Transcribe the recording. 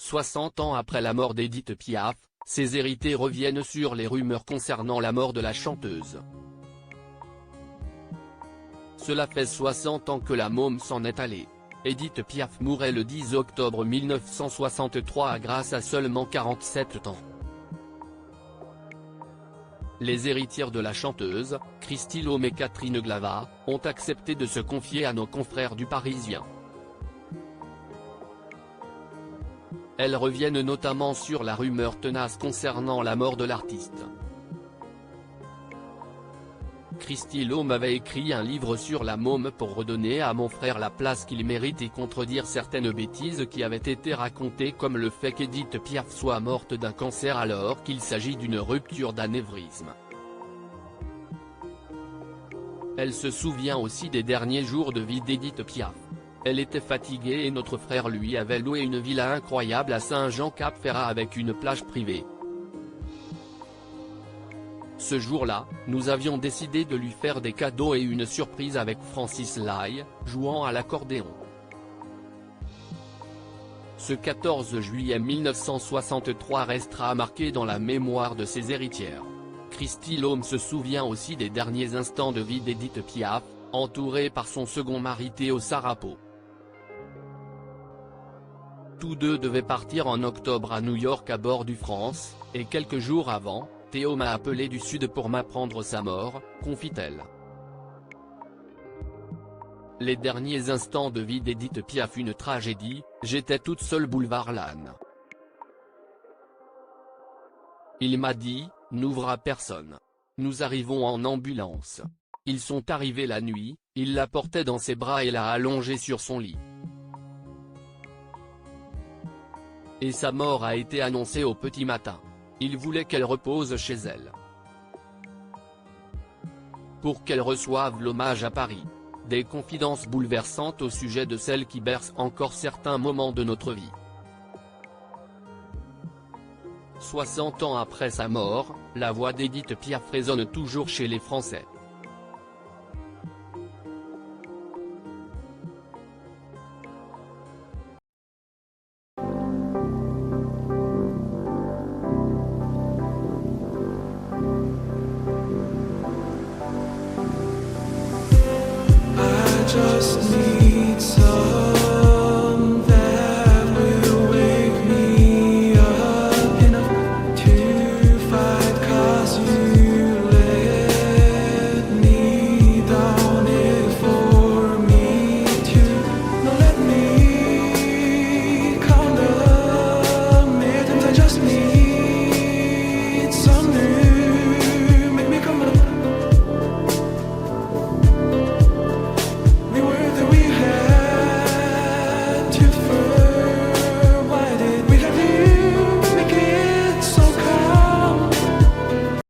60 ans après la mort d'Édith Piaf, ses héritiers reviennent sur les rumeurs concernant la mort de la chanteuse. Cela fait 60 ans que la môme s'en est allée. Édith Piaf mourait le 10 octobre 1963 grâce à seulement 47 ans. Les héritières de la chanteuse, Kristi Lhomme et Catherine Glavat, ont accepté de se confier à nos confrères du Parisien. Elles reviennent notamment sur la rumeur tenace concernant la mort de l'artiste. Kristi Lhomme avait écrit un livre sur la môme pour redonner à mon frère la place qu'il mérite et contredire certaines bêtises qui avaient été racontées comme le fait qu'Édith Piaf soit morte d'un cancer alors qu'il s'agit d'une rupture d'anévrisme. Elle se souvient aussi des derniers jours de vie d'Édith Piaf. Elle était fatiguée et notre frère lui avait loué une villa incroyable à Saint-Jean-Cap-Ferrat avec une plage privée. Ce jour-là, nous avions décidé de lui faire des cadeaux et une surprise avec Francis Lai, jouant à l'accordéon. Ce 14 juillet 1963 restera marqué dans la mémoire de ses héritières. Kristi Lhomme se souvient aussi des derniers instants de vie d'Édith Piaf, entourée par son second mari Théo Sarapo. Tous deux devaient partir en octobre à New York à bord du France, et quelques jours avant, Théo m'a appelé du Sud pour m'apprendre sa mort, confie-t-elle. Les derniers instants de vie d'Édith Piaf, une tragédie, j'étais toute seule boulevard Lannes. Il m'a dit, n'ouvre à personne. Nous arrivons en ambulance. Ils sont arrivés la nuit, il la portait dans ses bras et l'a allongée sur son lit. Et sa mort a été annoncée au petit matin. Il voulait qu'elle repose chez elle. Pour qu'elle reçoive l'hommage à Paris. Des confidences bouleversantes au sujet de celle qui berce encore certains moments de notre vie. 60 ans après sa mort, la voix d'Édith Piaf résonne toujours chez les Français. Just